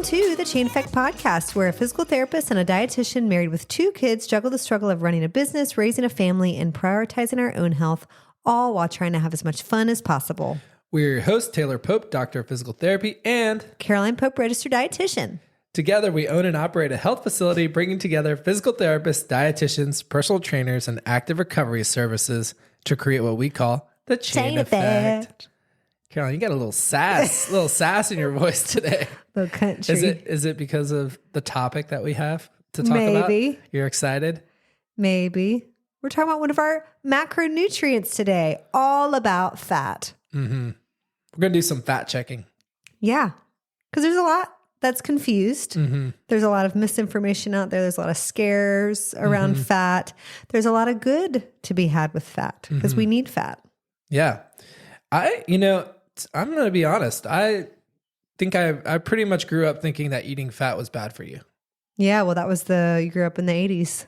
Welcome to the Chain Effect Podcast, where a physical therapist and a dietitian married with 2 kids juggle the struggle of running a business, raising a family, and prioritizing our own health, all while trying to have as much fun as possible. We're your hosts, Taylor Pope, Doctor of Physical Therapy, and Caroline Pope, Registered Dietitian. Together, we own and operate a health facility bringing together physical therapists, dietitians, personal trainers, and active recovery services to create what we call the Chain Effect. Caroline, you got a little sass in your voice today. Little country. Is it because of the topic that we have to talk about? Maybe. You're excited? Maybe. We're talking about one of our macronutrients today, all about fat. Mm-hmm. We're going to do some fat checking. Yeah, because there's a lot that's confused. Mm-hmm. There's a lot of misinformation out there. There's a lot of scares around fat. There's a lot of good to be had with fat because we need fat. Yeah. I'm going to be honest. I think I pretty much grew up thinking that eating fat was bad for you. Yeah, well, you grew up in the 80s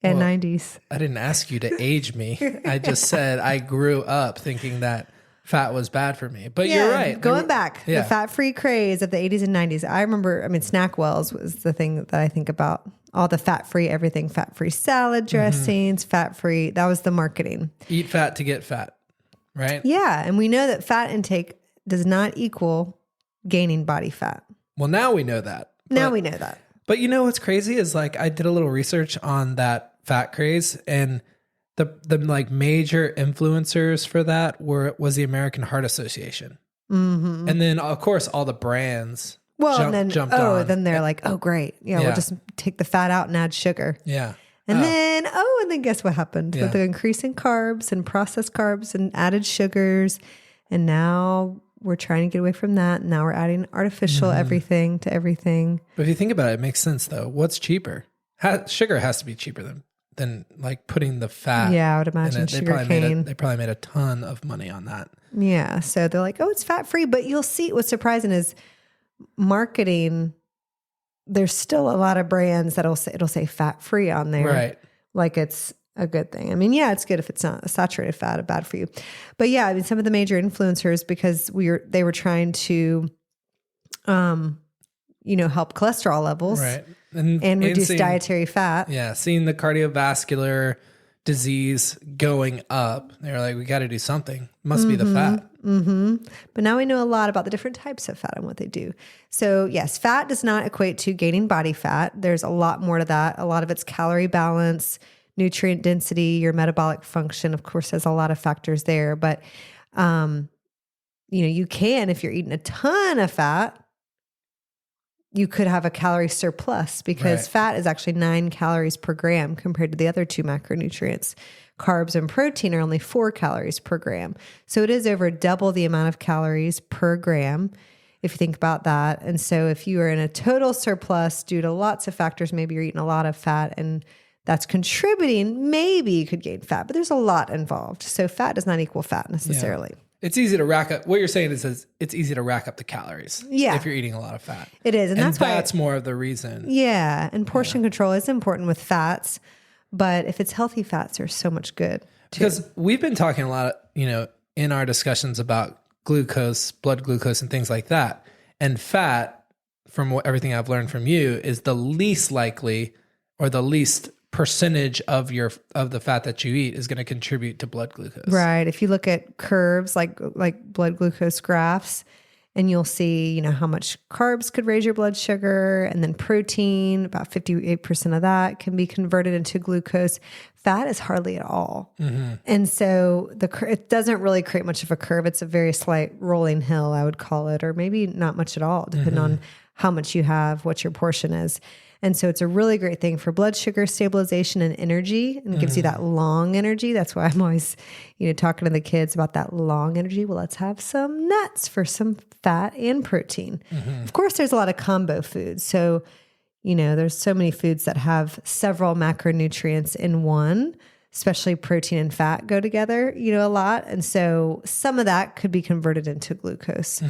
and 90s. I didn't ask you to age me. I just said I grew up thinking that fat was bad for me. But you're right. Going back, the fat-free craze of the 80s and 90s. I remember, Snackwells was the thing that I think about. All the fat-free, everything, fat-free salad dressings, fat-free. That was the marketing. Eat fat to get fat, right? Yeah, and we know that fat intake does not equal gaining body fat. Well, now we know that. But you know what's crazy is I did a little research on that fat craze, and the major influencers for that was the American Heart Association. Mm-hmm. And then of course all the brands jumped on. Then they're like, oh great. We'll just take the fat out and add sugar. Yeah. And then guess what happened with the increase in carbs and processed carbs and added sugars. And now we're trying to get away from that. Now we're adding artificial everything to everything. But if you think about it, it makes sense though. What's cheaper? Sugar has to be cheaper than putting the fat. Yeah, I would imagine sugar cane. They probably made a ton of money on that. Yeah. So they're like, oh, it's fat free. But you'll see what's surprising is marketing. There's still a lot of brands it'll say fat free on there. Right. Like it's a good thing. It's good if it's not a saturated fat or bad for you. But yeah, some of the major influencers, because they were trying to, help cholesterol levels. Right. And reduce dietary fat. Yeah. Seeing the cardiovascular disease going up, they're like, we got to do something. Must be the fat. Mm-hmm. But now we know a lot about the different types of fat and what they do. So yes, fat does not equate to gaining body fat. There's a lot more to that. A lot of it's calorie balance, nutrient density, your metabolic function, of course, has a lot of factors there. But, you can, if you're eating a ton of fat, you could have a calorie surplus because fat is actually 9 calories per gram compared to the other 2 macronutrients. Carbs and protein are only 4 calories per gram. So it is over double the amount of calories per gram, if you think about that. And so if you are in a total surplus due to lots of factors, maybe you're eating a lot of fat and that's contributing, maybe you could gain fat, but there's a lot involved. So fat does not equal fat necessarily. Yeah. It's easy to rack up. What you're saying is it's easy to rack up the calories. Yeah. If you're eating a lot of fat. It is. And that's more of the reason. Yeah. And portion control is important with fats, but if it's healthy fats, there's so much good too. Because we've been talking a lot, in our discussions about glucose, blood glucose and things like that. And fat, from everything I've learned from you, is the least likely or the least percentage of the fat that you eat is going to contribute to blood glucose. Right. If you look at curves like blood glucose graphs, and you'll see, how much carbs could raise your blood sugar, and then protein, about 58% of that can be converted into glucose. Fat is hardly at all. Mm-hmm. And so it doesn't really create much of a curve. It's a very slight rolling hill, I would call it, or maybe not much at all, depending on how much you have, what your portion is. And so it's a really great thing for blood sugar stabilization and energy, and gives you that long energy. That's why I'm always, talking to the kids about that long energy. Well, let's have some nuts for some fat and protein. Mm-hmm. Of course, there's a lot of combo foods. So, there's so many foods that have several macronutrients in one. Especially protein and fat go together, a lot. And so some of that could be converted into glucose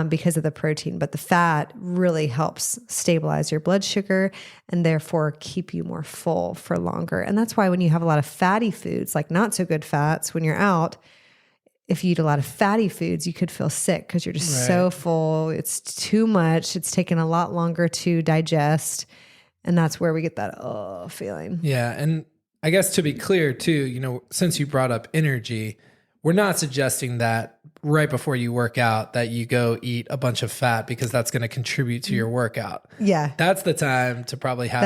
because of the protein. But the fat really helps stabilize your blood sugar and therefore keep you more full for longer. And that's why when you have a lot of fatty foods, like not so good fats, when you're out, if you eat a lot of fatty foods, you could feel sick because you're just so full. It's too much. It's taken a lot longer to digest. And that's where we get that feeling. Yeah. And I guess to be clear too, since you brought up energy, we're not suggesting that right before you work out that you go eat a bunch of fat because that's going to contribute to your workout. Yeah. That's the time to probably have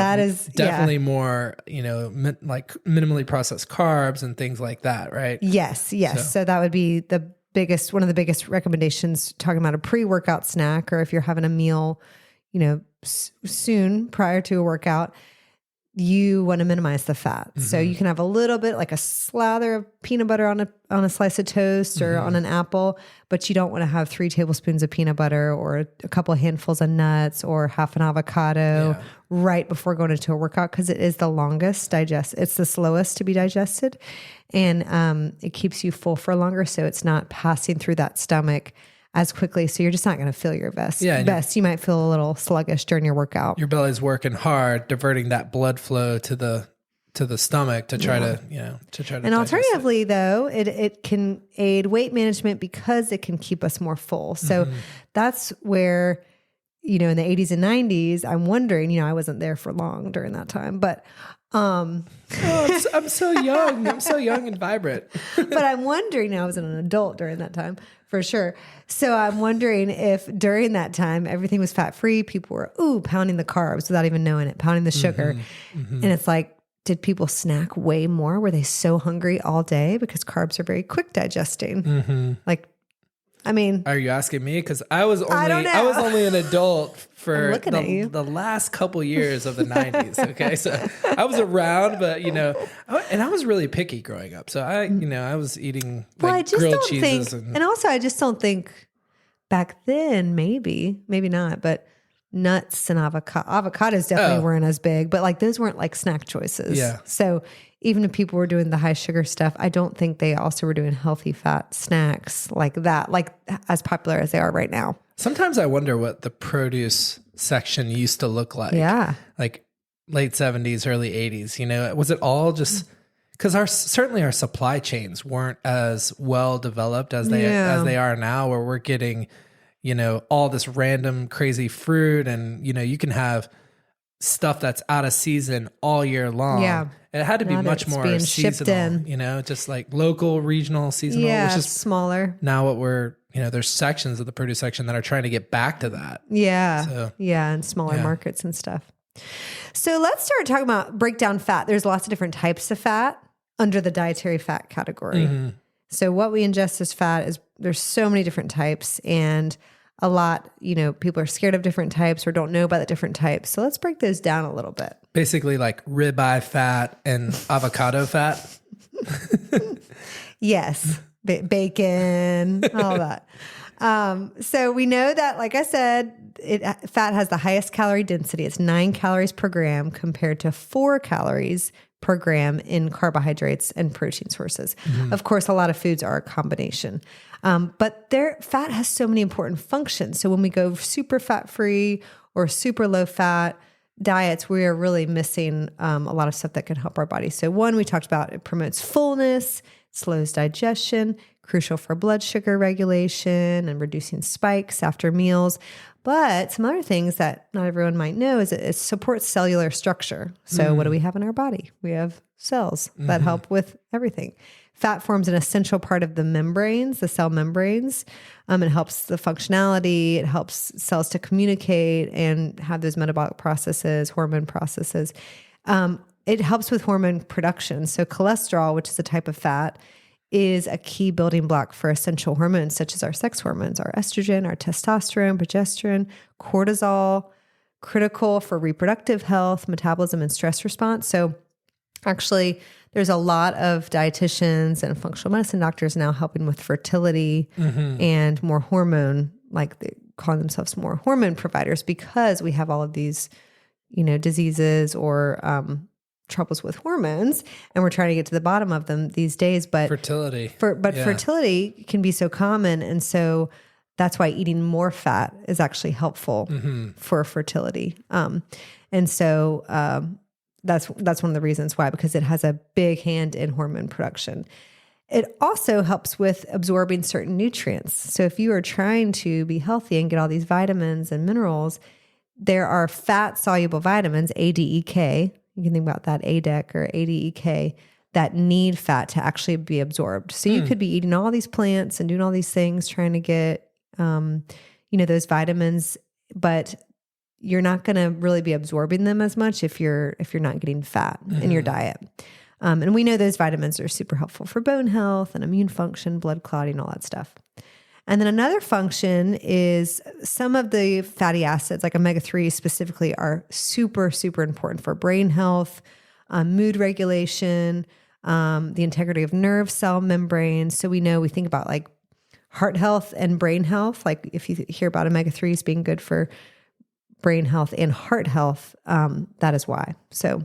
definitely more, like minimally processed carbs and things like that, right? Yes. So that would be one of the biggest recommendations, talking about a pre-workout snack, or if you're having a meal, soon prior to a workout, you want to minimize the fat. Mm-hmm. So you can have a little bit, like a slather of peanut butter on a slice of toast or on an apple, but you don't want to have 3 tablespoons of peanut butter or a couple of handfuls of nuts or half an avocado right before going into a workout, because it is the longest it's the slowest to be digested, and it keeps you full for longer. So it's not passing through that stomach as quickly. So you're just not going to feel your best. You might feel a little sluggish during your workout. Your belly's working hard, diverting that blood flow to the stomach to try to And alternatively though, it can aid weight management because it can keep us more full. So that's where, in the 80s and 90s, I'm wondering, I wasn't there for long during that time, but I'm so young. I'm so young and vibrant. But I'm wondering, I was an adult during that time for sure. So I'm wondering if during that time, everything was fat free. People were, pounding the carbs without even knowing it, pounding the sugar. And it's like, did people snack way more? Were they so hungry all day? Because carbs are very quick digesting. Are you asking me? Because I was only an adult for the last couple years of the 90s. Okay, so I was around, but and I was really picky growing up. So I was eating grilled cheeses, and also I just don't think back then, maybe not, but nuts and avocados definitely weren't as big, but those weren't snack choices. Yeah. So even if people were doing the high sugar stuff, I don't think they also were doing healthy fat snacks like that, as popular as they are right now. Sometimes I wonder what the produce section used to look like. Yeah. Like late 70s, early 80s, was it all just because certainly our supply chains weren't as well developed as they are now, where we're getting, all this random crazy fruit, and, you can have stuff that's out of season all year long. Yeah. It had to be much more seasonal, just like local, regional, seasonal, which is smaller. Now what we're, there's sections of the produce section that are trying to get back to that. Yeah. So, and smaller markets and stuff. So let's start break down fat. There's lots of different types of fat under the dietary fat category. Mm-hmm. So what we ingest as fat there's so many different types, and a lot, people are scared of different types or don't know about the different types. So let's break those down a little bit. Basically like ribeye fat and avocado fat. Yes. Bacon, all that. So we know that, like I said, fat has the highest calorie density. It's 9 calories per gram compared to 4 calories per gram in carbohydrates and protein sources. Mm-hmm. Of course, a lot of foods are a combination. But fat has so many important functions. So when we go super fat-free or super low-fat diets, we are really missing a lot of stuff that can help our body. So one, we talked about, it promotes fullness, slows digestion, crucial for blood sugar regulation and reducing spikes after meals. But some other things that not everyone might know is it supports cellular structure. So what do we have in our body? We have cells that help with everything. Fat forms an essential part of the membranes, the cell membranes. It helps the functionality. It helps cells to communicate and have those metabolic processes, hormone processes. It helps with hormone production. So cholesterol, which is a type of fat, is a key building block for essential hormones, such as our sex hormones, our estrogen, our testosterone, progesterone, cortisol, critical for reproductive health, metabolism, and stress response. So actually, there's a lot of dietitians and functional medicine doctors now helping with fertility and more hormone, like they call themselves more hormone providers, because we have all of these, diseases or troubles with hormones, and we're trying to get to the bottom of them these days. But fertility, fertility can be so common, and so that's why eating more fat is actually helpful for fertility. And so that's one of the reasons why, because it has a big hand in hormone production. it also helps with absorbing certain nutrients. So if you are trying to be healthy and get all these vitamins and minerals, there are fat soluble vitamins, ADEK. You can think about that, ADEK or ADEK, that need fat to actually be absorbed. So you could be eating all these plants and doing all these things, trying to get, those vitamins, but you're not going to really be absorbing them as much if you're not getting fat in your diet. And we know those vitamins are super helpful for bone health and immune function, blood clotting, all that stuff. And then another function is some of the fatty acids, like omega-3 specifically, are super, super important for brain health, mood regulation, the integrity of nerve cell membranes. So we think about like heart health and brain health. Like if you hear about omega-3s being good for brain health and heart health, that is why. So,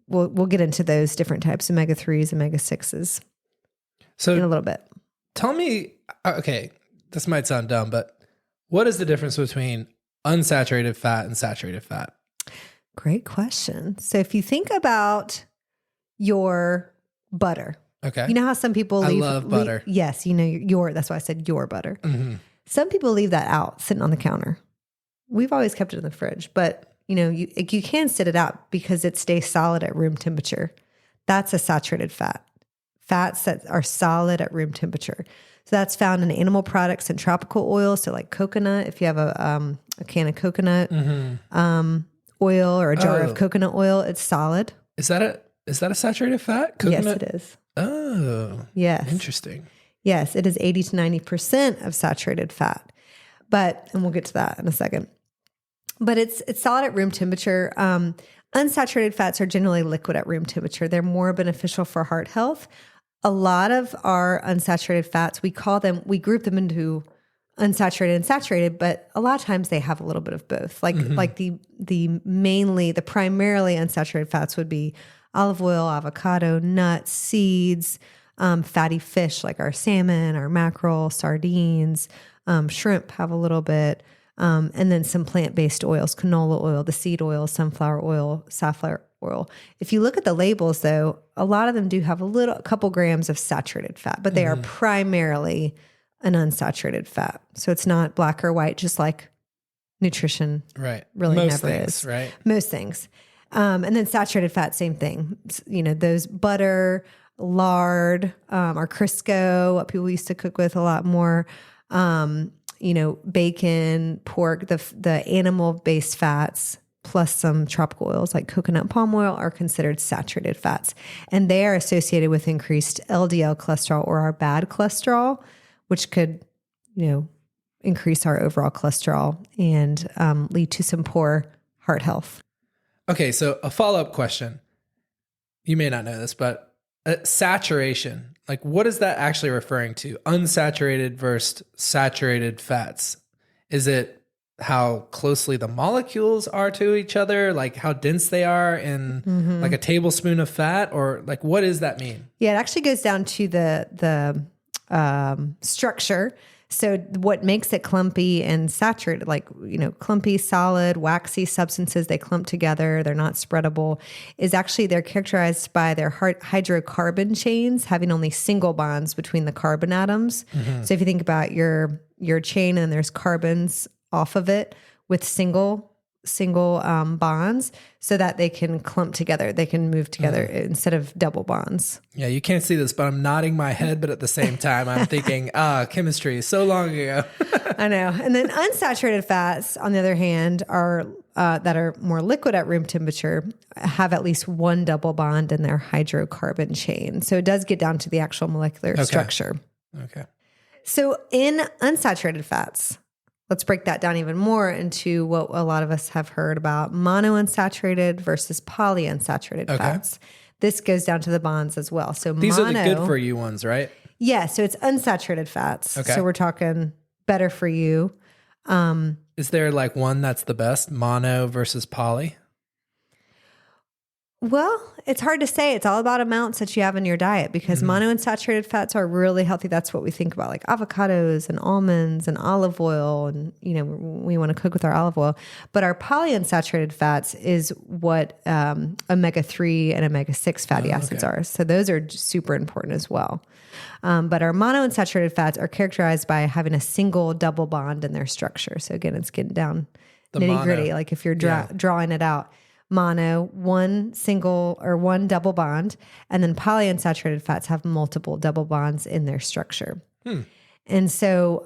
we'll get into those different types of omega-3s, omega-6s in a little bit. Tell me, okay, this might sound dumb, but what is the difference between unsaturated fat and saturated fat? Great question. So if you think about your butter, okay, you know how some people I love butter. Yes, that's why I said your butter. Mm-hmm. Some people leave that out sitting on the counter. We've always kept it in the fridge, but you can sit it out because it stays solid at room temperature. That's a saturated fat. Fats that are solid at room temperature. So that's found in animal products and tropical oil. So like coconut, if you have a can of coconut oil or a jar of coconut oil, it's solid. Is that a saturated fat? Coconut? Yes, it is. Oh, yes. Interesting. Yes, it is 80 to 90% of saturated fat. And we'll get to that in a second. But it's solid at room temperature. Unsaturated fats are generally liquid at room temperature. They're more beneficial for heart health. A lot of our unsaturated fats, we group them into unsaturated and saturated, but a lot of times they have a little bit of both. Like the primarily unsaturated fats would be olive oil, avocado, nuts, seeds, fatty fish like our salmon, our mackerel, sardines, shrimp have a little bit. And then some plant-based oils, canola oil, the seed oil, sunflower oil, safflower oil. If you look at the labels though, a lot of them do have a couple grams of saturated fat, but they are primarily an unsaturated fat. So it's not black or white, just like nutrition really Most never things, is. Right. Most things. And then saturated fat, same thing. Those butter, lard, or Crisco, what people used to cook with a lot more, bacon, pork, the animal-based fats, plus some tropical oils like coconut palm oil are considered saturated fats. And they are associated with increased LDL cholesterol or our bad cholesterol, which could, increase our overall cholesterol and lead to some poor heart health. Okay, so a follow-up question. You may not know this, but saturation, like what is that actually referring to? Unsaturated versus saturated fats. Is it how closely the molecules are to each other, like how dense they are in like a tablespoon of fat, or like what does that mean? Yeah, it actually goes down to the structure. So what makes it clumpy and saturated, clumpy, solid, waxy substances, they clump together, they're not spreadable, is actually they're characterized by their hydrocarbon chains having only single bonds between the carbon atoms. So if you think about your chain and there's carbons off of it with single bonds so that they can clump together. They can move together instead of double bonds. Yeah, you can't see this, but I'm nodding my head, but at the same time, I'm thinking, chemistry, so long ago. I know. And then unsaturated fats, on the other hand, are that are more liquid at room temperature, have at least one double bond in their hydrocarbon chain. So it does get down to the actual molecular structure. Okay. So in unsaturated fats, let's break that down even more into what a lot of us have heard about monounsaturated versus polyunsaturated fats. This goes down to the bonds as well. So these are the good for you ones, right? Yeah. So it's unsaturated fats. Okay. So we're talking better for you. Is there like one that's the best, mono versus poly? Well, it's hard to say. It's all about amounts that you have in your diet because monounsaturated fats are really healthy. That's what we think about, like avocados and almonds and olive oil. And, we want to cook with our olive oil. But our polyunsaturated fats is what omega-3 and omega-6 fatty acids are. So those are super important as well. But our monounsaturated fats are characterized by having a single double bond in their structure. So again, it's getting down nitty gritty. Like if you're drawing it out. Mono, one single or one double bond, and then polyunsaturated fats have multiple double bonds in their structure. And so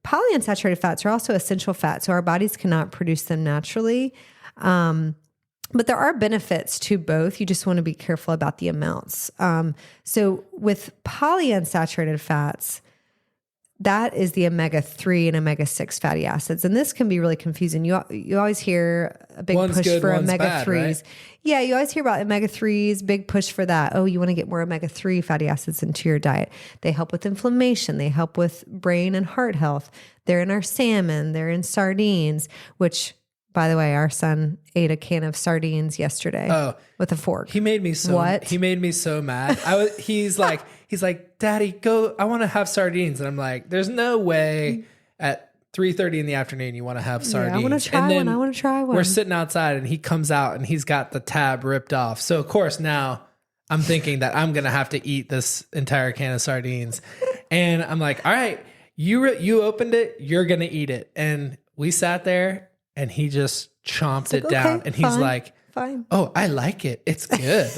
polyunsaturated fats are also essential fats, so our bodies cannot produce them naturally. But there are benefits to both. You just want to be careful about the amounts. So with polyunsaturated fats, that is the omega-3 and omega-6 fatty acids. And this can be really confusing. You always hear a big push for omega-3s. Right? Yeah, you always hear about omega-3s, big push for that. Oh, you want to get more omega-3 fatty acids into your diet. They help with inflammation. They help with brain and heart health. They're in our salmon. They're in sardines, which, by the way, our son ate a can of sardines yesterday with a fork. He made me so mad. He's like, Daddy, go, I want to have sardines. And I'm like, there's no way at 3:30 in the afternoon you want to have sardines. I want to try one. We're sitting outside and he comes out and he's got the tab ripped off. So of course now I'm thinking that I'm going to have to eat this entire can of sardines. And I'm like, all right, you opened it, you're going to eat it. And we sat there and he just chomped it down. And he's like, fine. Oh, I like it. It's good.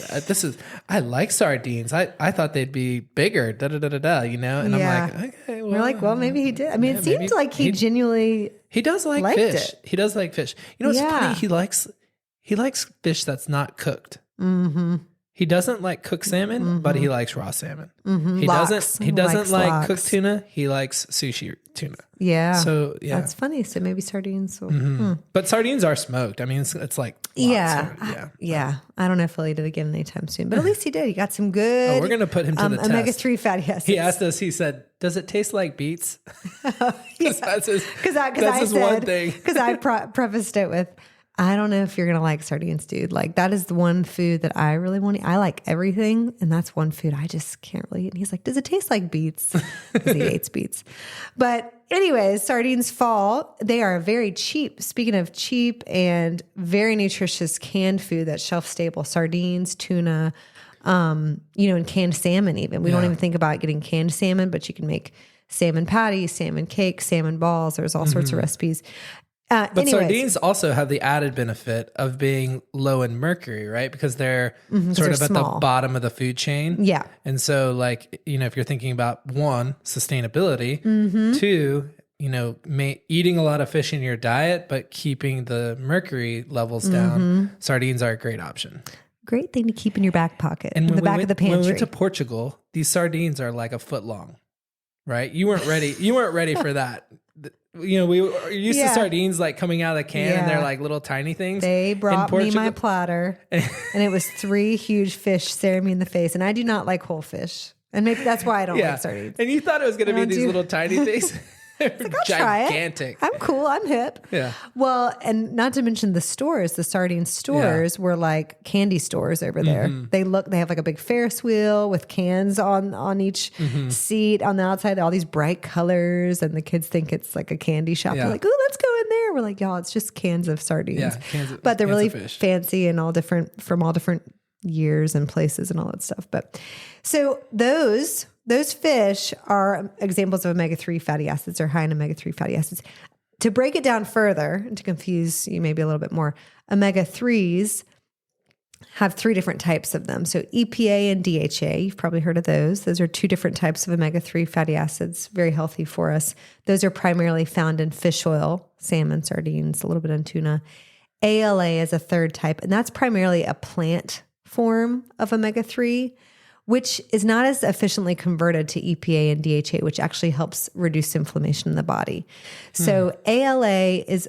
I like sardines. I thought they'd be bigger. And I'm like, okay. We're like, well, maybe he did. I mean, it seemed like he genuinely. He does like fish. He does like fish. You know, it's funny. He likes fish that's not cooked. Mm-hmm. He doesn't like cooked salmon, but he likes raw salmon. Mm-hmm. He doesn't like cooked tuna. He likes sushi tuna. Yeah. So that's funny. So maybe sardines. But sardines are smoked. I mean, it's like yeah. I don't know if he'll eat it again anytime soon. But at least he did. He got some good. Oh, we're gonna put him to the test. Omega-3 fatty acids. He asked us. He said, "Does it taste like beets?" Because that's his one thing. Because I prefaced it with, I don't know if you're going to like sardines, dude. Like that is the one food that I really want to eat. I like everything. And that's one food I just can't really eat. And he's like, does it taste like beets? Because he hates beets. But anyways, sardines fall. They are very cheap. Speaking of cheap and very nutritious canned food that's shelf stable, sardines, tuna, and canned salmon even. We don't even think about getting canned salmon, but you can make salmon patties, salmon cakes, salmon balls. There's all sorts of recipes. But sardines also have the added benefit of being low in mercury, right? Because they're sort of at the bottom of the food chain. Yeah. And so if you're thinking about one, sustainability, two, eating a lot of fish in your diet, but keeping the mercury levels down, sardines are a great option. Great thing to keep in your back pocket, in the back of the pantry. When we went to Portugal, these sardines are like a foot long, right? You weren't ready for that. We were used to sardines like coming out of the can and they're like little tiny things. They brought me my platter and it was 3 huge fish staring me in the face. And I do not like whole fish. And maybe that's why I don't like sardines. And you thought it was going to be these little tiny things. Like, I'll gigantic. Try it. I'm cool. I'm hip. Yeah. Well, and not to mention the sardine stores were like candy stores over there. They have like a big Ferris wheel with cans on each seat on the outside, all these bright colors. And the kids think it's like a candy shop. They're like, oh, let's go in there. We're like, y'all, it's just cans of sardines. Yeah, but they're really fancy and from all different years and places and all that stuff. But so those fish are examples of omega-3 fatty acids or high in omega-3 fatty acids. To break it down further and to confuse you maybe a little bit more, omega-3s have 3 different types of them. So EPA and DHA, you've probably heard of those. Those are 2 different types of omega-3 fatty acids, very healthy for us. Those are primarily found in fish oil, salmon, sardines, a little bit in tuna. ALA is a 3rd type, and that's primarily a plant form of omega-3, which is not as efficiently converted to EPA and DHA, which actually helps reduce inflammation in the body. So ALA is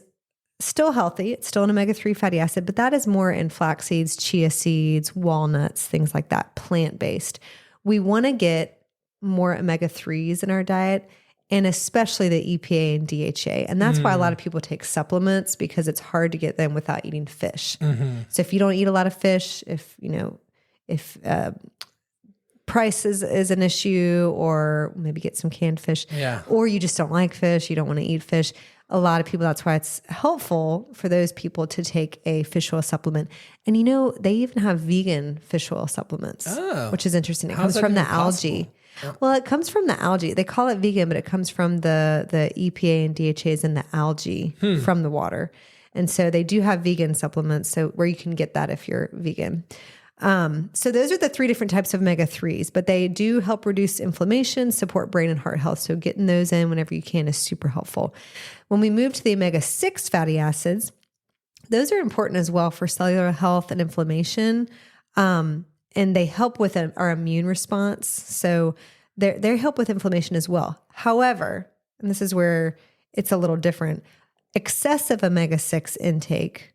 still healthy. It's still an omega-3 fatty acid, but that is more in flax seeds, chia seeds, walnuts, things like that, plant-based. We want to get more omega-3s in our diet. and especially the EPA and DHA. And that's why a lot of people take supplements, because it's hard to get them without eating fish. So if you don't eat a lot of fish, if price is an issue, or maybe get some canned fish, or you just don't like fish, you don't want to eat fish. A lot of people, that's why it's helpful for those people to take a fish oil supplement. And they even have vegan fish oil supplements, which is interesting. It comes from the algae. Well, it comes from the algae. They call it vegan, but it comes from the EPA and DHAs in the algae from the water. And so they do have vegan supplements, so where you can get that if you're vegan. So those are the 3 different types of omega-3s, but they do help reduce inflammation, support brain and heart health. So getting those in whenever you can is super helpful. When we move to the omega-6 fatty acids, those are important as well for cellular health and inflammation. And they help with our immune response. So they help with inflammation as well. However, and this is where it's a little different, excessive omega-6 intake,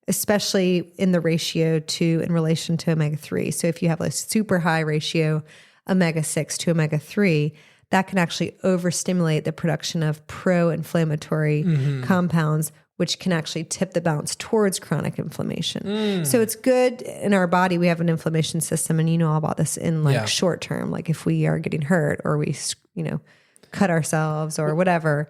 especially in the ratio in relation to omega-3. So if you have a super high ratio omega-6 to omega-3, that can actually overstimulate the production of pro-inflammatory compounds, which can actually tip the balance towards chronic inflammation. So it's good in our body. We have an inflammation system, and all about this in short term, like if we are getting hurt or we, cut ourselves or whatever,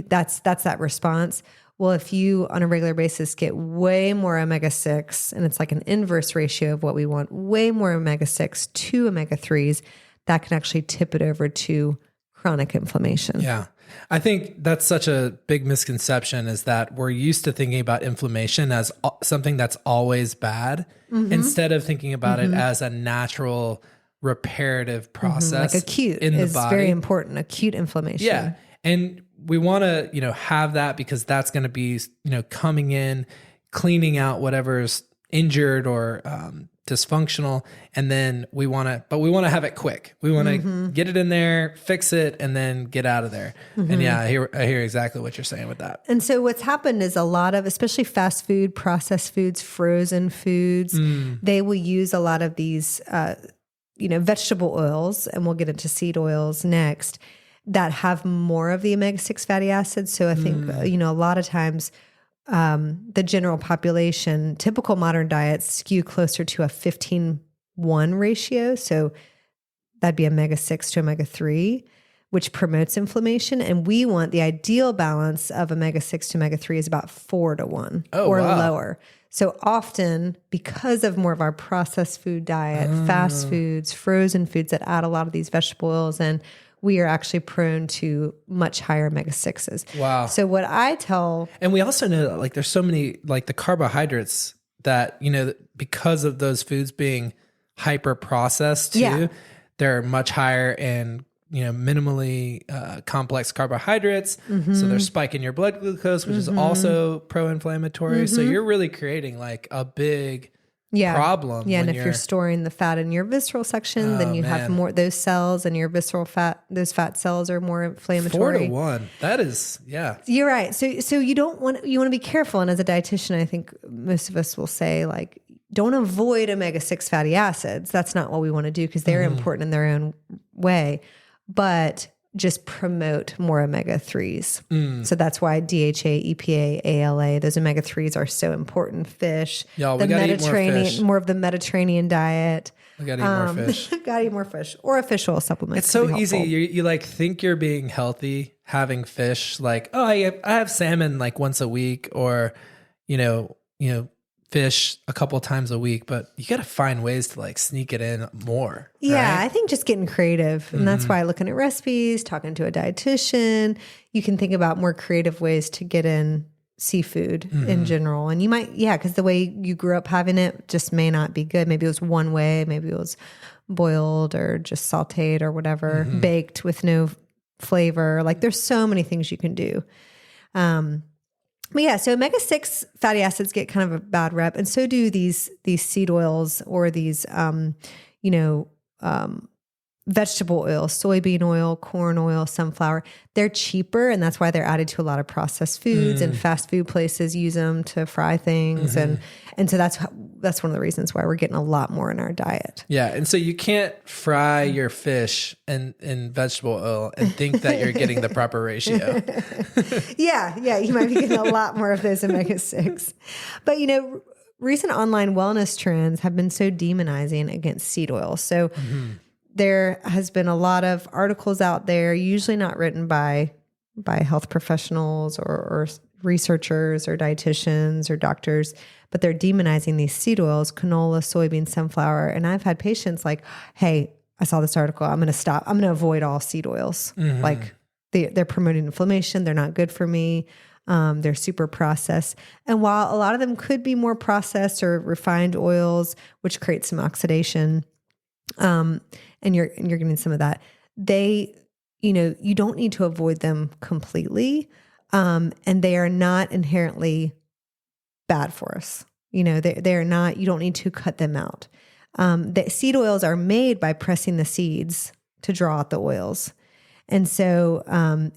that's that response. Well, if you on a regular basis get way more omega-6, and it's like an inverse ratio of what we want, way more omega-6 to omega-3s, that can actually tip it over to chronic inflammation. Yeah. I think that's such a big misconception, is that we're used to thinking about inflammation as something that's always bad, instead of thinking about it as a natural reparative process. Like acute in the is body. Very important. Acute inflammation. Yeah. And we want to, have that, because that's going to be, coming in, cleaning out whatever's injured or dysfunctional. And then we want to have it quick. We want to get it in there, fix it, and then get out of there. And I hear exactly what you're saying with that. And so what's happened is a lot of, especially fast food, processed foods, frozen foods, they will use a lot of these, vegetable oils, and we'll get into seed oils next, that have more of the omega-6 fatty acids. So I think, a lot of times, the general population, typical modern diets skew closer to a 15-1 ratio. So that'd be omega-6 to omega-3, which promotes inflammation. And we want the ideal balance of omega-6 to omega-3 is about 4-1 lower. So often, because of more of our processed food diet, fast foods, frozen foods that add a lot of these vegetable oils in, we are actually prone to much higher omega-6s. Wow. So what I tell... And we also know that there's so many, the carbohydrates that, because of those foods being hyper processed too, they're much higher in, minimally complex carbohydrates. So they're spiking your blood glucose, which is also pro-inflammatory. So you're really creating a big... problem. Yeah, and if you're storing the fat in your visceral section, then you have more, those cells in your visceral fat, those fat cells are more inflammatory. 4-1. That is, You're right. So you want to be careful. And as a dietitian, I think most of us will say, don't avoid omega-6 fatty acids. That's not what we want to do, because they're important in their own way. But just promote more omega-3s. So that's why DHA, EPA, ALA, those omega-3s are so important. Fish, y'all, we gotta eat more fish. More of the Mediterranean diet. We gotta eat more fish. Gotta eat more fish, or a fish oil supplement. It's so easy. You think you're being healthy having fish. I have salmon once a week, or fish a couple times a week, but you got to find ways to sneak it in more. Yeah, right? I think just getting creative. And that's why looking at recipes, talking to a dietitian, you can think about more creative ways to get in seafood in general. And you might, because the way you grew up having it just may not be good. Maybe it was one way, maybe it was boiled or just sauteed or whatever, baked with no flavor. There's so many things you can do. But so omega-6 fatty acids get kind of a bad rep, and so do these seed oils, or these vegetable oil, soybean oil, corn oil, sunflower, they're cheaper. And that's why they're added to a lot of processed foods and fast food places use them to fry things. And so that's one of the reasons why we're getting a lot more in our diet. Yeah. And so you can't fry your fish in vegetable oil and think that you're getting the proper ratio. Yeah. You might be getting a lot more of those omega-6. But, recent online wellness trends have been so demonizing against seed oil. So there has been a lot of articles out there, usually not written by health professionals or researchers or dietitians or doctors, but they're demonizing these seed oils, canola, soybean, sunflower. And I've had patients like, hey, I saw this article. I'm going to stop. I'm going to avoid all seed oils. Like they're promoting inflammation. They're not good for me. They're super processed. And while a lot of them could be more processed or refined oils, which create some oxidation, and you're getting some of that, you don't need to avoid them completely. And they are not inherently bad for us. They're not, you don't need to cut them out. The seed oils are made by pressing the seeds to draw out the oils. And so,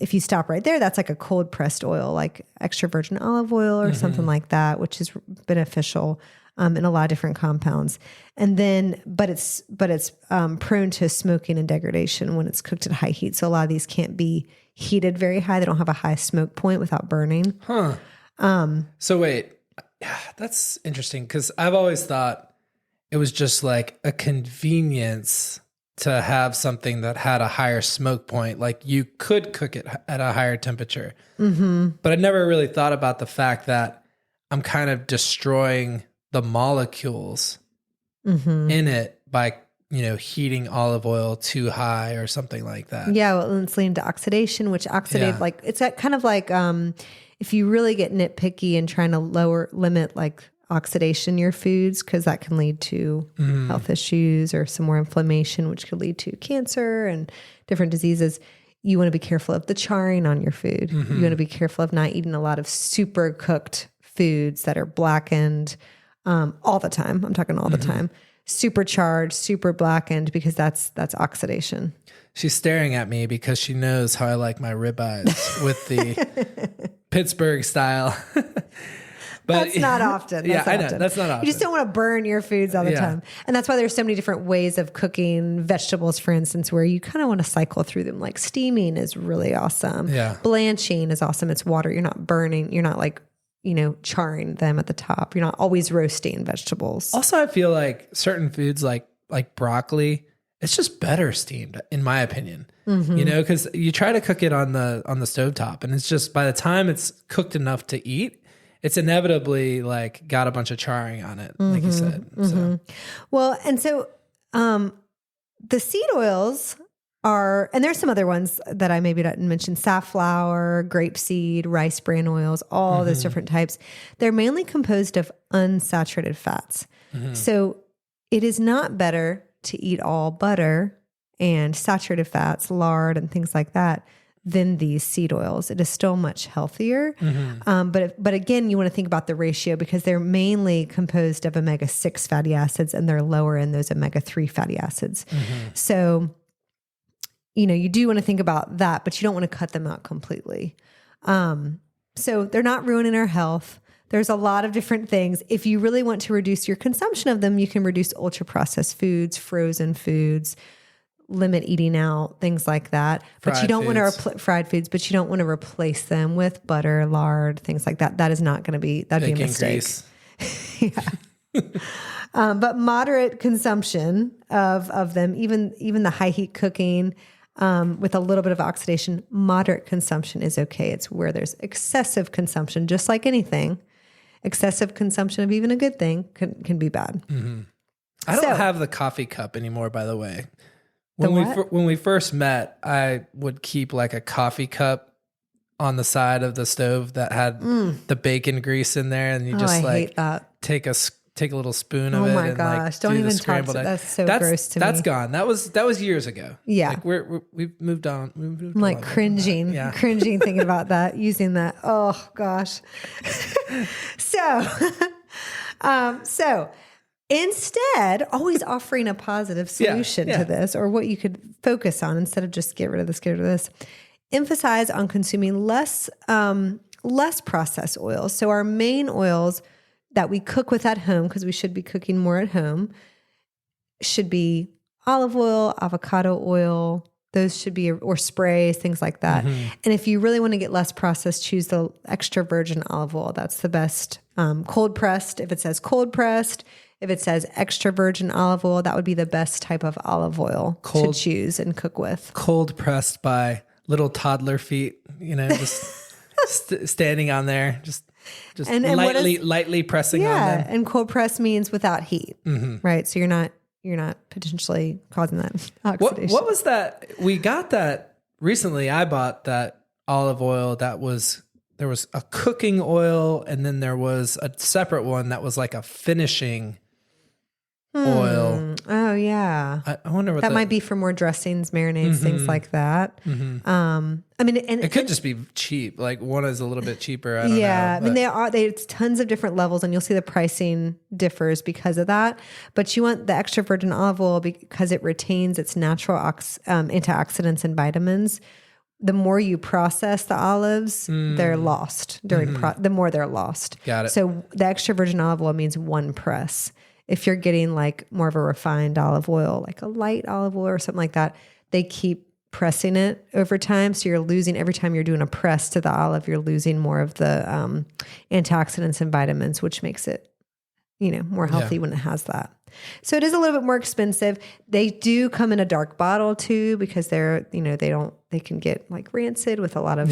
if you stop right there, that's like a cold pressed oil, like extra virgin olive oil or something like that, which is beneficial, in a lot of different compounds. And then, but it's prone to smoking and degradation when it's cooked at high heat. So a lot of these can't be heated very high. They don't have a high smoke point without burning. So wait, that's interesting because I've always thought it was just like a convenience to have something that had a higher smoke point. Like you could cook it at a higher temperature, but I never really thought about the fact that I'm kind of destroying the molecules in it by, heating olive oil too high or something like that. Yeah. Well, it's leading to oxidation, which like, it's that kind of like, if you really get nitpicky and trying to limit like oxidation in your foods, because that can lead to health issues or some more inflammation, which could lead to cancer and different diseases. You want to be careful of the charring on your food. You want to be careful of not eating a lot of super cooked foods that are blackened all the time. I'm talking all the time. Super charged, super blackened, because that's oxidation. She's staring at me because she knows how I like my ribeyes with the Pittsburgh style. But that's not often. I know. That's not often. You just don't want to burn your foods all the time. And that's why there's so many different ways of cooking vegetables, for instance, where you kind of want to cycle through them. Like steaming is really awesome. Yeah. Blanching is awesome. It's water. You're not burning. You're not like, charring them at the top. You're not always roasting vegetables. Also, I feel like certain foods like broccoli, it's just better steamed, in my opinion. Because you try to cook it on the stovetop, and it's just, by the time it's cooked enough to eat, it's inevitably like got a bunch of charring on it, like you said. So. Well, and so the seed oils are, and there's some other ones that I maybe didn't mention: safflower, grapeseed, rice bran oils, all those different types. They're mainly composed of unsaturated fats. So it is not better to eat all butter and saturated fats, lard, and things like that than these seed oils. It is still much healthier. But again, you want to think about the ratio, because they're mainly composed of omega-6 fatty acids, and they're lower in those omega-3 fatty acids. So, you do want to think about that, but you don't want to cut them out completely. So they're not ruining our health. There's a lot of different things. If you really want to reduce your consumption of them, you can reduce ultra processed foods, frozen foods, limit eating out, things like that. But you don't want to fried foods, but you don't want to replace them with butter, lard, things like that. That is not going to be, that'd be a mistake. But moderate consumption of them, even the high heat cooking, with a little bit of oxidation, moderate consumption is okay. It's where there's excessive consumption, just like anything, excessive consumption of even a good thing can be bad. I don't have the coffee cup anymore, by the way. When we first met, I would keep like a coffee cup on the side of the stove that had the bacon grease in there, and you just hate that. Take a little spoon of it. Oh my gosh! Don't even talk to that's so gross to me. That's gone. That was years ago. Yeah, like we've moved on. I'm like cringing thinking about that, using that. Oh gosh. So Instead, always offering a positive solution to this, or what you could focus on instead of just get rid of this. Emphasize on consuming less processed oils. So our main oils that we cook with at home, because we should be cooking more at home, should be olive oil, avocado oil. Those should be, or sprays, things like that. Mm-hmm. And if you really want to get less processed, choose the extra virgin olive oil. That's the best. Cold pressed. If it says cold pressed, if it says extra virgin olive oil, that would be the best type of olive oil to choose and cook with. Cold pressed by little toddler feet, just standing on there, just and lightly pressing on them. And cold press means without heat, right? So you're not potentially causing that oxidation. What was that? We got that recently. I bought that olive oil there was a cooking oil, and then there was a separate one that was like a finishing oil. Oh yeah. I wonder what that might be for more dressings, marinades, things like that. I mean, and it could just be cheap. Like one is a little bit cheaper. I don't know. I mean, there's tons of different levels, and you'll see the pricing differs because of that. But you want the extra virgin olive oil because it retains its natural antioxidants and vitamins. The more you process the olives, they're lost the more they're lost. Got it. So the extra virgin olive oil means one press. If you're getting like more of a refined olive oil, like a light olive oil or something like that, they keep pressing it over time. So you're losing, every time you're doing a press to the olive, you're losing more of the antioxidants and vitamins, which makes it, more healthy when it has that. So it is a little bit more expensive. They do come in a dark bottle too, because they can get like rancid with a lot of,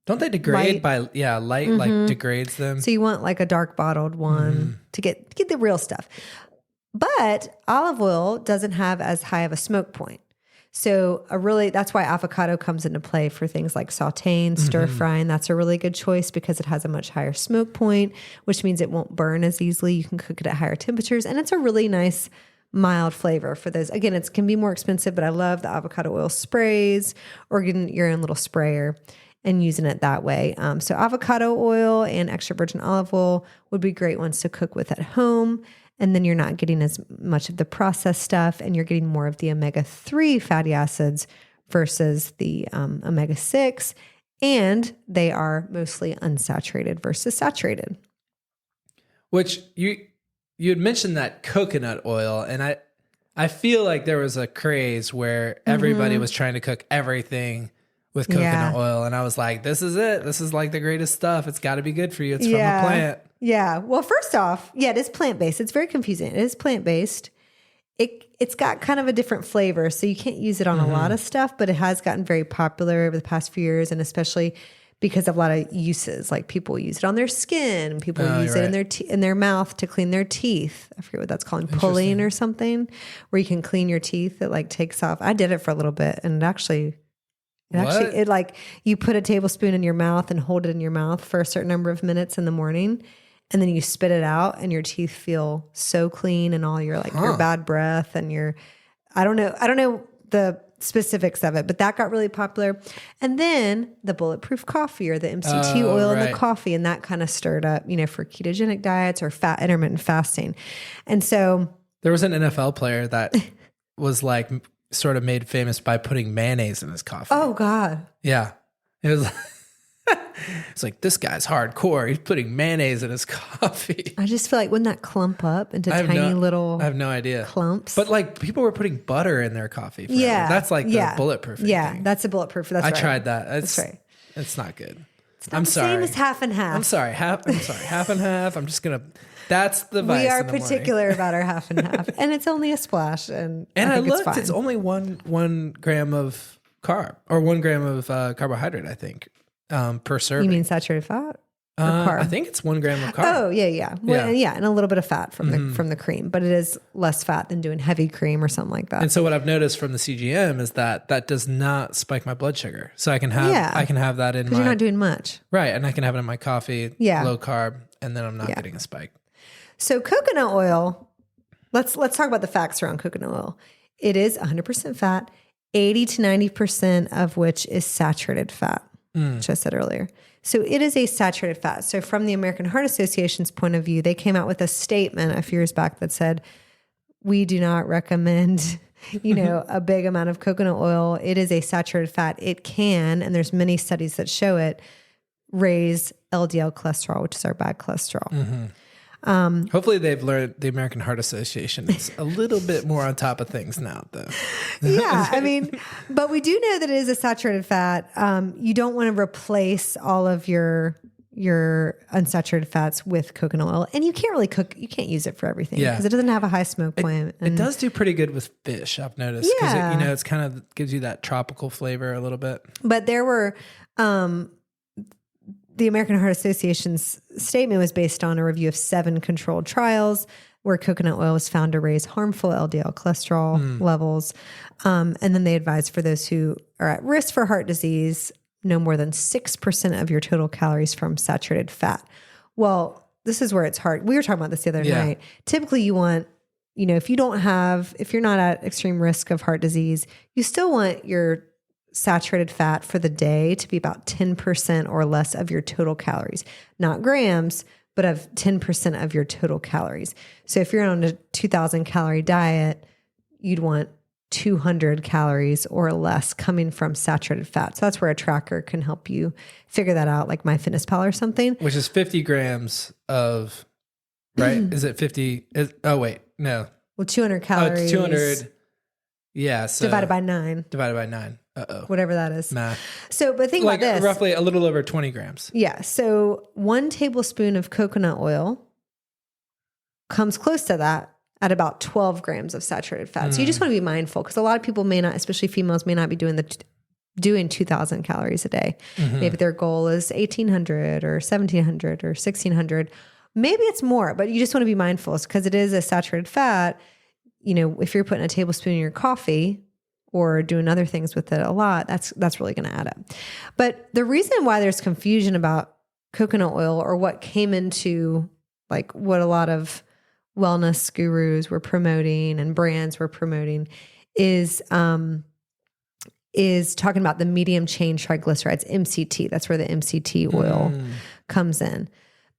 don't they degrade light like degrades them? So you want like a dark bottled one to get the real stuff. But olive oil doesn't have as high of a smoke point. So that's why avocado comes into play for things like sauteing, stir frying. That's a really good choice because it has a much higher smoke point, which means it won't burn as easily. You can cook it at higher temperatures, and it's a really nice mild flavor for those. Again, it can be more expensive, but I love the avocado oil sprays, or getting your own little sprayer and using it that way. So avocado oil and extra virgin olive oil would be great ones to cook with at home. And then you're not getting as much of the processed stuff, and you're getting more of the omega-3 fatty acids versus the omega-6. And they are mostly unsaturated versus saturated. Which you had mentioned that coconut oil, and I feel like there was a craze where everybody was trying to cook everything with coconut oil. And I was like, this is it. This is like the greatest stuff. It's got to be good for you. It's from a plant. Yeah. Well, first off, it is plant-based. It's very confusing. It is plant-based. It's got kind of a different flavor, so you can't use it on a lot of stuff, but it has gotten very popular over the past few years, and especially because of a lot of uses. Like people use it on their skin. People use it in their mouth to clean their teeth. I forget what that's called, pulling or something, where you can clean your teeth. It like takes off. I did it for a little bit, and it like you put a tablespoon in your mouth and hold it in your mouth for a certain number of minutes in the morning, and then you spit it out, and your teeth feel so clean, and all your your bad breath and I don't know the specifics of it, but that got really popular. And then the bulletproof coffee, or the MCT oil in the coffee, and that kind of stirred up, for ketogenic diets or intermittent fasting. And so there was an NFL player that was like sort of made famous by putting mayonnaise in his coffee. Oh God. Yeah. It was it's like, this guy's hardcore. He's putting mayonnaise in his coffee. I just feel like, wouldn't that clump up into tiny little I have no idea. Clumps? But like people were putting butter in their coffee. Forever. Yeah. That's like the bulletproof thing. That's a bulletproof. That's right. I tried that. That's right. It's not good. It's not the same as half and half. I'm sorry. Half and half. I'm just going to, that's the vice. We are particular about our half and half, and it's only a splash. And I looked, it's only one gram of carb, or 1 gram of carbohydrate, I think. Per serving. You mean saturated fat? Or carb? I think it's 1 gram of carb. Oh yeah. Well, yeah, and a little bit of fat from the cream, but it is less fat than doing heavy cream or something like that. And so what I've noticed from the CGM is that does not spike my blood sugar. So I can have that in my. You're not doing much, right? And I can have it in my coffee, low carb, and then I'm not getting a spike. So coconut oil. Let's talk about the facts around coconut oil. It is 100% fat, 80 to 90% of which is saturated fat. which I said earlier. So it is a saturated fat. So from the American Heart Association's point of view, they came out with a statement a few years back that said, we do not recommend, a big amount of coconut oil. It is a saturated fat. It can, and there's many studies that show it, raise LDL cholesterol, which is our bad cholesterol. Hopefully they've learned, the American Heart Association is a little bit more on top of things now, though. Yeah, but we do know that it is a saturated fat. You don't want to replace all of your unsaturated fats with coconut oil, and you can't really you can't use it for everything because it doesn't have a high smoke point. It does do pretty good with fish, I've noticed. Yeah. It's kind of gives you that tropical flavor a little bit. But there were, the American Heart Association's statement was based on a review of 7 controlled trials where coconut oil was found to raise harmful LDL cholesterol levels. And then they advised for those who are at risk for heart disease, no more than 6% of your total calories from saturated fat. Well, this is where it's hard. We were talking about this the other night. Typically you want, if you're not at extreme risk of heart disease, you still want your saturated fat for the day to be about 10% or less of your total calories, not grams, but of 10% of your total calories. So if you're on a 2,000 calorie diet, you'd want 200 calories or less coming from saturated fat. So that's where a tracker can help you figure that out, like MyFitnessPal or something. Which is 50 grams of, right? Is it 50? Oh, wait, no. Well, 200 calories. Oh, it's 200. Yeah. So divided by 9. Divided by 9. Uh-oh. Whatever that is. Nah. So, but think about this. Roughly a little over 20 grams. Yeah. So 1 tablespoon of coconut oil comes close to that at about 12 grams of saturated fat. So you just want to be mindful because a lot of people may not, especially females, may not be doing doing 2,000 calories a day. Maybe their goal is 1,800 or 1,700 or 1,600. Maybe it's more, but you just want to be mindful because it is a saturated fat. If you're putting a tablespoon in your coffee or doing other things with it a lot, that's really going to add up. But the reason why there's confusion about coconut oil or what came into like what a lot of wellness gurus were promoting and brands were promoting is talking about the medium chain triglycerides, MCT. That's where the MCT oil comes in.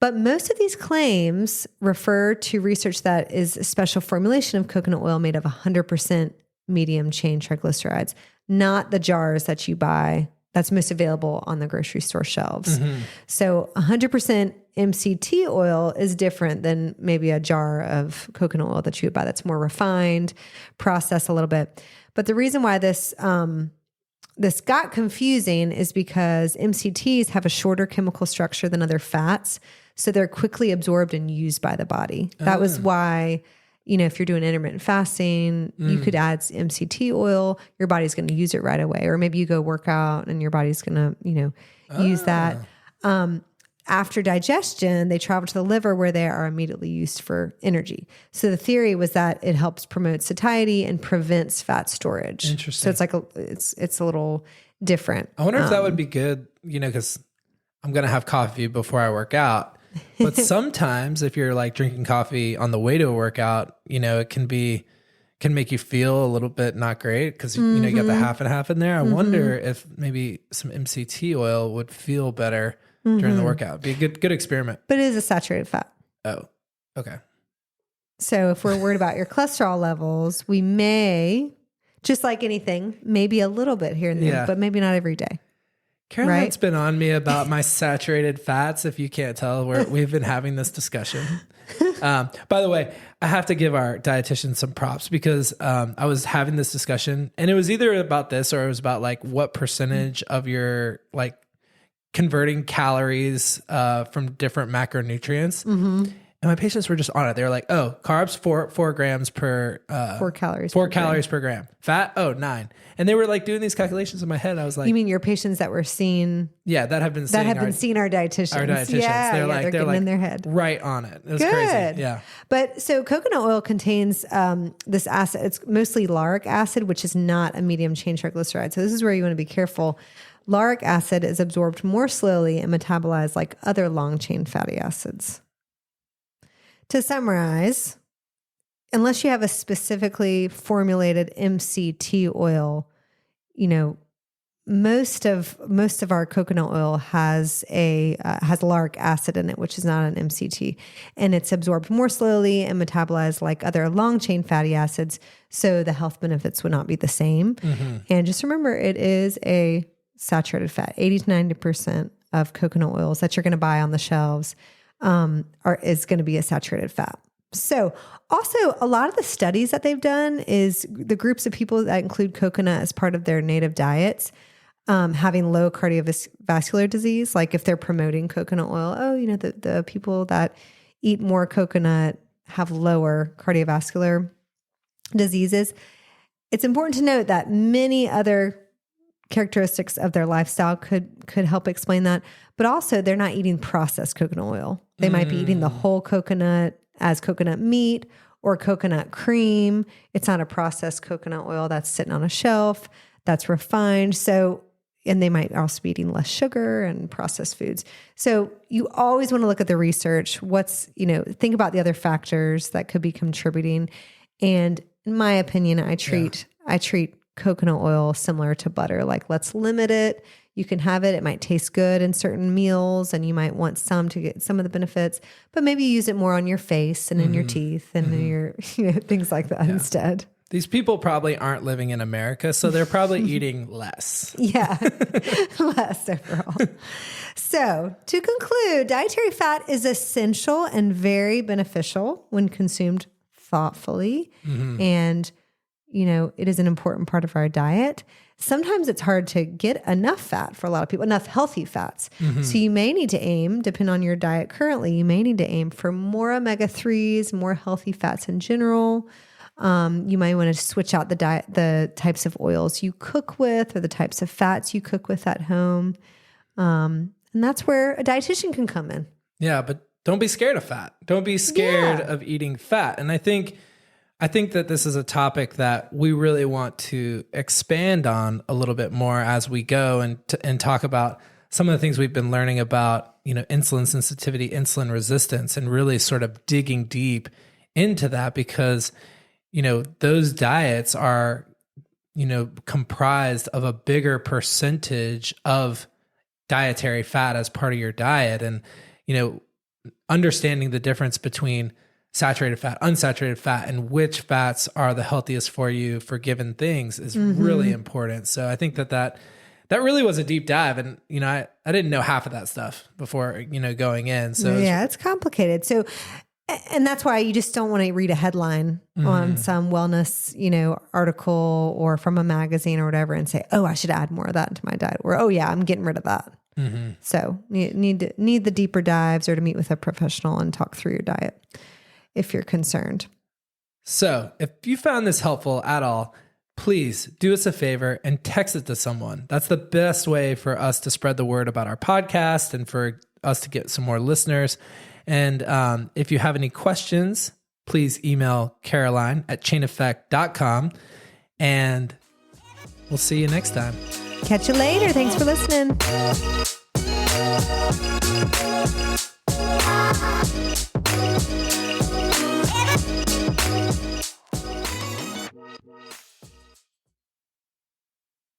But most of these claims refer to research that is a special formulation of coconut oil made of 100% medium chain triglycerides, not the jars that you buy that's most available on the grocery store shelves. So 100% MCT oil is different than maybe a jar of coconut oil that you would buy that's more refined, processed a little bit. But the reason why this got confusing is because MCTs have a shorter chemical structure than other fats. So they're quickly absorbed and used by the body. That was why, if you're doing intermittent fasting, you could add MCT oil, your body's going to use it right away. Or maybe you go work out and your body's going to, use that. After digestion, they travel to the liver where they are immediately used for energy. So the theory was that it helps promote satiety and prevents fat storage. Interesting. So it's like it's a little different. I wonder if that would be good, because I'm going to have coffee before I work out. But sometimes if you're like drinking coffee on the way to a workout, it can make you feel a little bit not great because, you got the half and half in there. I wonder if maybe some MCT oil would feel better during the workout. Be a good experiment. But it is a saturated fat. Oh, okay. So if we're worried about your cholesterol levels, we may, just like anything, maybe a little bit here and there, but maybe not every day. Caroline's been on me about my saturated fats. If you can't tell, we've been having this discussion. By the way, I have to give our dietitian some props because I was having this discussion and it was either about this or it was about like what percentage of your like converting calories from different macronutrients. And my patients were just on it. They were like, "Oh, carbs 4 grams per 4 calories 4 calories per gram. Fat 9." And they were like doing these calculations in my head. I was like, "You mean your patients that were seen? Yeah, that have been seeing our dietitians. Our dietitians. Yeah, they're getting like in their head. Right on it. It was Good. crazy. Yeah. But so coconut oil contains this acid. It's mostly lauric acid, which is not a medium chain triglyceride. So this is where you want to be careful. Lauric acid is absorbed more slowly and metabolized like other long chain fatty acids. To summarize, unless you have a specifically formulated MCT oil, most of our coconut oil has lauric acid in it, which is not an MCT, and it's absorbed more slowly and metabolized like other long chain fatty acids. So the health benefits would not be the same. And just remember, it is a saturated fat. 80 to 90% of coconut oils that you're going to buy on the shelves is going to be a saturated fat. So also a lot of the studies that they've done is the groups of people that include coconut as part of their native diets, having low cardiovascular disease. Like if they're promoting coconut oil, the people that eat more coconut have lower cardiovascular diseases. It's important to note that many other characteristics of their lifestyle could help explain that, but also they're not eating processed coconut oil. They might be eating the whole coconut as coconut meat or coconut cream. It's not a processed coconut oil that's sitting on a shelf, that's refined. So, and they might also be eating less sugar and processed foods. So you always want to look at the research. Think about the other factors that could be contributing. And in my opinion, I treat coconut oil similar to butter. Like, let's limit it. You can have it. It might taste good in certain meals, and you might want some to get some of the benefits, but maybe use it more on your face and in your teeth and in your things like that instead. These people probably aren't living in America, so they're probably eating less. Yeah, less overall. So to conclude, dietary fat is essential and very beneficial when consumed thoughtfully. And, it is an important part of our diet. Sometimes it's hard to get enough fat for a lot of people, enough healthy fats. So you may need to aim, depending on your diet currently, you may need to aim for more omega-3s, more healthy fats in general. You might want to switch out the types of oils you cook with or the types of fats you cook with at home. And that's where a dietitian can come in. Yeah, but don't be scared of fat. Don't be scared of eating fat. And I think that this is a topic that we really want to expand on a little bit more as we go and talk about some of the things we've been learning about, insulin sensitivity, insulin resistance, and really sort of digging deep into that because, those diets are, comprised of a bigger percentage of dietary fat as part of your diet. And, understanding the difference between saturated fat, unsaturated fat, and which fats are the healthiest for you for given things is really important. So I think that really was a deep dive. And, I didn't know half of that stuff before, going in. So it's complicated. So, and that's why you just don't want to read a headline on some wellness, article or from a magazine or whatever and say, oh, I should add more of that into my diet. Or, oh yeah, I'm getting rid of that. So you need the deeper dives or to meet with a professional and talk through your diet if you're concerned. So if you found this helpful at all, please do us a favor and text it to someone. That's the best way for us to spread the word about our podcast and for us to get some more listeners. And if you have any questions, please email Caroline at chaineffect.com. And we'll see you next time. Catch you later. Thanks for listening.